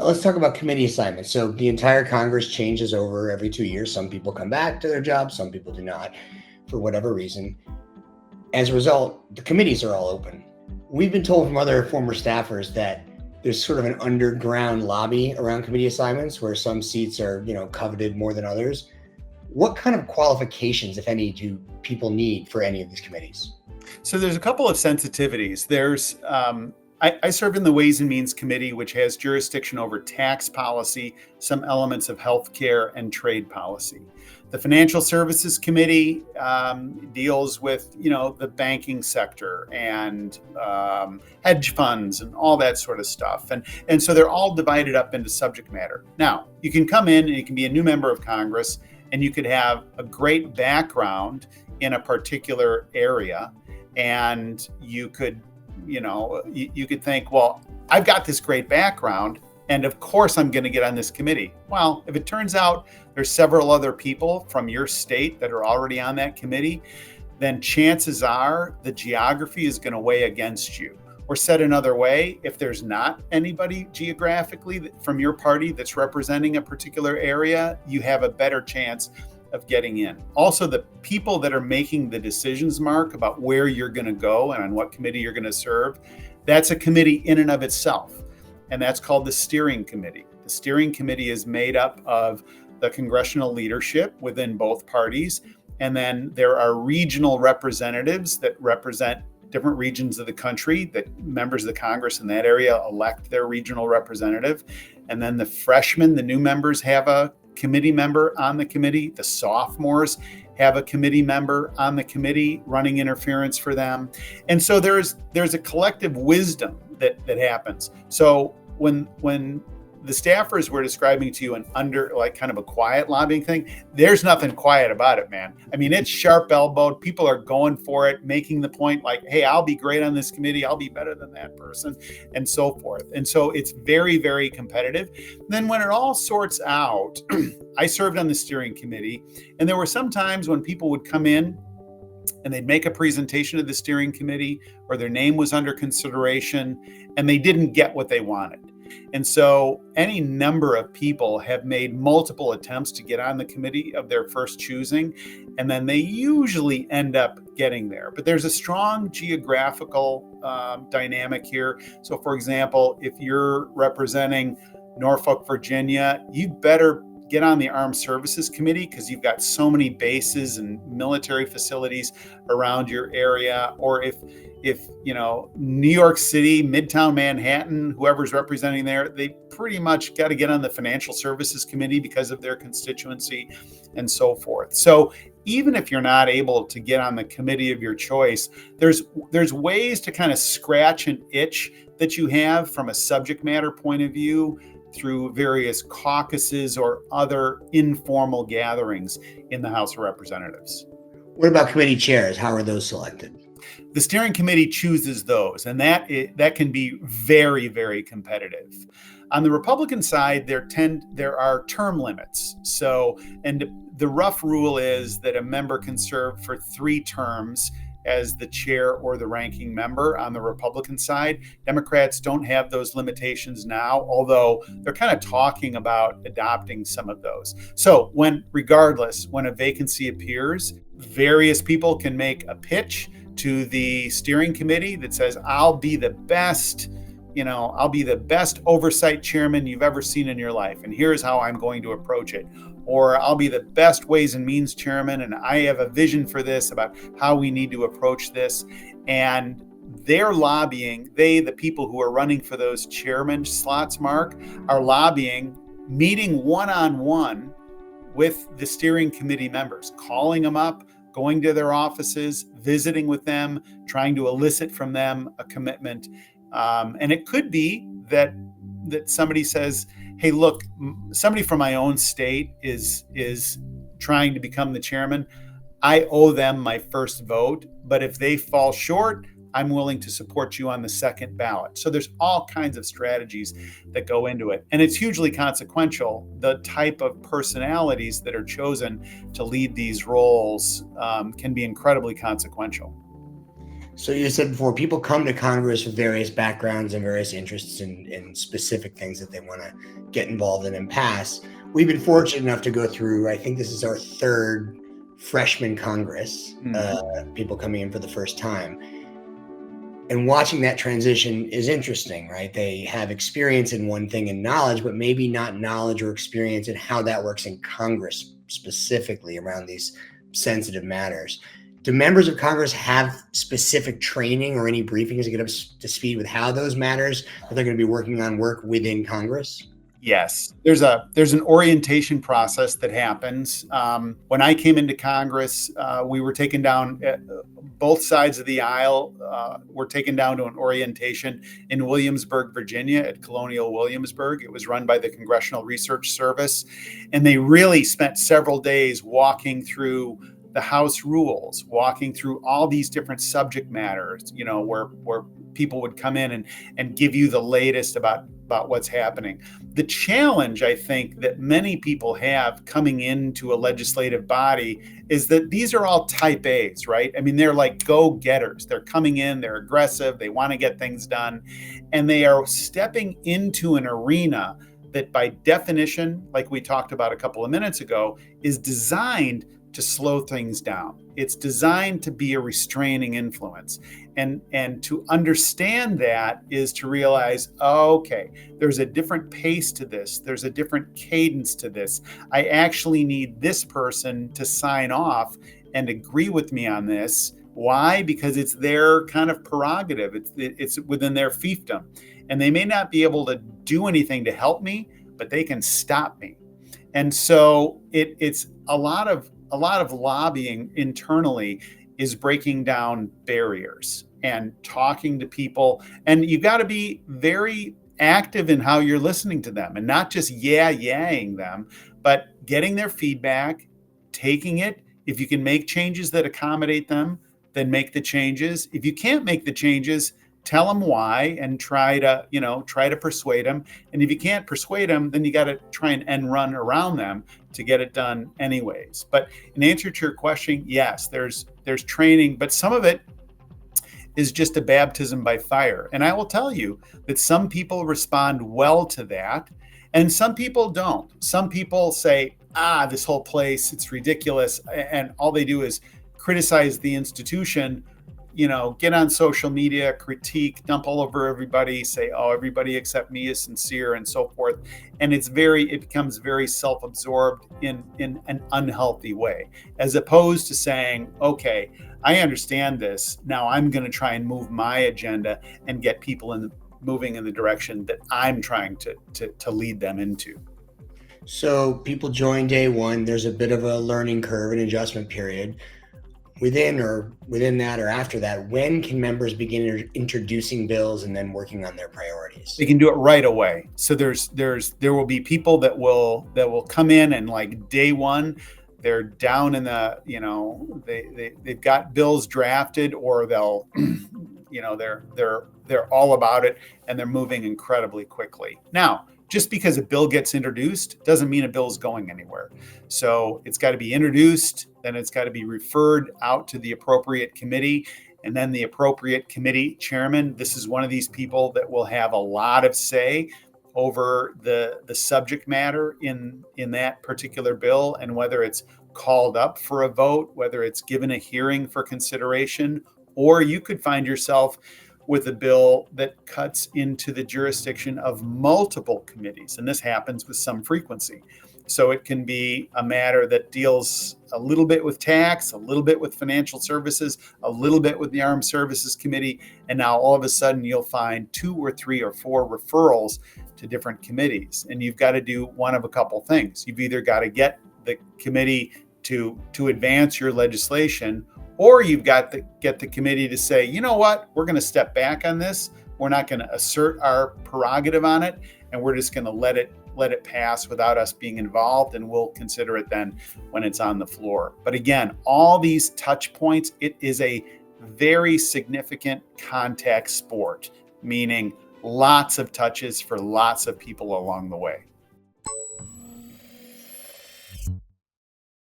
let's talk about committee assignments. So the entire Congress changes over every 2 years. Some people come back to their jobs, some people do not, for whatever reason. As a result, the committees are all open. We've been told from other former staffers that there's sort of an underground lobby around committee assignments where some seats are, coveted more than others. What kind of qualifications, if any, do people need for any of these committees? So there's a couple of sensitivities. I serve in the Ways and Means Committee, which has jurisdiction over tax policy, some elements of healthcare and trade policy. The Financial Services Committee deals with, the banking sector and hedge funds and all that sort of stuff. And so they're all divided up into subject matter. Now, you can come in and you can be a new member of Congress and you could have a great background in a particular area. And you could, you could think, well, I've got this great background, and of course I'm going to get on this committee. Well, if it turns out there's several other people from your state that are already on that committee, then chances are the geography is going to weigh against you. Or said another way, if there's not anybody geographically from your party that's representing a particular area, you have a better chance of getting in. Also, the people that are making the decisions, Mark, about where you're going to go and on what committee you're going to serve, that's a committee in and of itself. And that's called the steering committee. The steering committee is made up of the congressional leadership within both parties. And then there are regional representatives that represent different regions of the country, that members of the Congress in that area elect their regional representative. And then the freshmen, the new members, have a committee member on the committee. The sophomores have a committee member on the committee running interference for them. And so there's a collective wisdom that happens. So when the staffers were describing to you an kind of a quiet lobbying thing, there's nothing quiet about it, man. I mean, it's sharp elbowed. People are going for it, making the point like, hey, I'll be great on this committee. I'll be better than that person, and so forth. And so it's very, very competitive. Then when it all sorts out, I served on the steering committee, and there were some times when people would come in and they'd make a presentation to the steering committee, or their name was under consideration, and they didn't get what they wanted. And so any number of people have made multiple attempts to get on the committee of their first choosing, and then they usually end up getting there. But there's a strong geographical dynamic here. So for example, if you're representing Norfolk, Virginia, you better get on the Armed Services Committee because you've got so many bases and military facilities around your area. Or if New York City, Midtown Manhattan, whoever's representing there, they pretty much got to get on the Financial Services Committee because of their constituency and so forth. So even if you're not able to get on the committee of your choice, there's ways to kind of scratch an itch that you have from a subject matter point of view through various caucuses or other informal gatherings in the House of Representatives. What about committee chairs? How are those selected? The steering committee chooses those, and that can be very, very competitive. On the Republican side, there are term limits. So, and the rough rule is that a member can serve for 3 terms as the chair or the ranking member on the Republican side. Democrats don't have those limitations now, although they're kind of talking about adopting some of those. So when a vacancy appears, various people can make a pitch to the steering committee that says, I'll be the best oversight chairman you've ever seen in your life, and here's how I'm going to approach it. Or I'll be the best Ways and Means chairman, and I have a vision for this about how we need to approach this. And they're lobbying, the people who are running for those chairman slots, Mark, are lobbying, meeting one-on-one with the steering committee members, calling them up, going to their offices, visiting with them, trying to elicit from them a commitment. And it could be that somebody says, hey, look, somebody from my own state is trying to become the chairman. I owe them my first vote, but if they fall short, I'm willing to support you on the second ballot. So there's all kinds of strategies that go into it. And it's hugely consequential. The type of personalities that are chosen to lead these roles can be incredibly consequential. So you said before, people come to Congress with various backgrounds and various interests in specific things that they want to get involved in and pass. We've been fortunate enough to go through, I think this is our third freshman Congress, people coming in for the first time. And watching that transition is interesting, right? They have experience in one thing and knowledge, but maybe not knowledge or experience in how that works in Congress, specifically around these sensitive matters. Do members of Congress have specific training or any briefings to get up to speed with how those matters that they're going to be working on work within Congress? Yes, there's an orientation process that happens. When I came into Congress, we were taken down both sides of the aisle. Were taken down to an orientation in Williamsburg, Virginia, at Colonial Williamsburg. It was run by the Congressional Research Service, and they really spent several days walking through the House rules, walking through all these different subject matters. Where people would come in and give you the latest about what's happening. The challenge, I think, that many people have coming into a legislative body is that these are all type A's, right? I mean, they're like go-getters. They're coming in, they're aggressive, they want to get things done, and they are stepping into an arena that by definition, like we talked about a couple of minutes ago, is designed to slow things down. It's designed to be a restraining influence. And to understand that is to realize, okay, there's a different pace to this. There's a different cadence to this. I actually need this person to sign off and agree with me on this. Why? Because it's their kind of prerogative. It's within their fiefdom. And they may not be able to do anything to help me, but they can stop me. And so it's a lot of lobbying internally is breaking down barriers and talking to people. And you got to be very active in how you're listening to them and not just yeah-ing them, but getting their feedback, taking it. If you can make changes that accommodate them, then make the changes. If you can't make the changes, tell them why and try to persuade them. And if you can't persuade them, then you got to try and end run around them to get it done anyways. But in answer to your question, yes, there's training, but some of it is just a baptism by fire. And I will tell you that some people respond well to that and some people don't. Some people say, this whole place, it's ridiculous. And all they do is criticize the institution, get on social media, critique, dump all over everybody, say, everybody except me is sincere and so forth. And it becomes very self-absorbed in an unhealthy way, as opposed to saying, okay, I understand this. Now I'm going to try and move my agenda and get people moving in the direction that I'm trying to lead them into. So people join day one, there's a bit of a learning curve and adjustment period. Within that or after that, when can members begin introducing bills and then working on their priorities? They can do it right away. So there will be people that will come in and like day one, they're down in the, they've got bills drafted, or they'll, they're all about it and they're moving incredibly quickly. Now, just because a bill gets introduced doesn't mean a bill is going anywhere. So it's got to be introduced, then it's got to be referred out to the appropriate committee, and then the appropriate committee chairman. This is one of these people that will have a lot of say over the subject matter in that particular bill, and whether it's called up for a vote, whether it's given a hearing for consideration, or you could find yourself with a bill that cuts into the jurisdiction of multiple committees. And this happens with some frequency. So it can be a matter that deals a little bit with tax, a little bit with financial services, a little bit with the Armed Services Committee. And now all of a sudden you'll find 2 or 3 or 4 referrals to different committees. And you've got to do one of a couple things. You've either got to get the committee to advance your legislation, or you've got to get the committee to say, you know what, we're going to step back on this. We're not going to assert our prerogative on it, and we're just going to let it pass without us being involved, and we'll consider it then when it's on the floor. But again, all these touch points, it is a very significant contact sport, meaning lots of touches for lots of people along the way.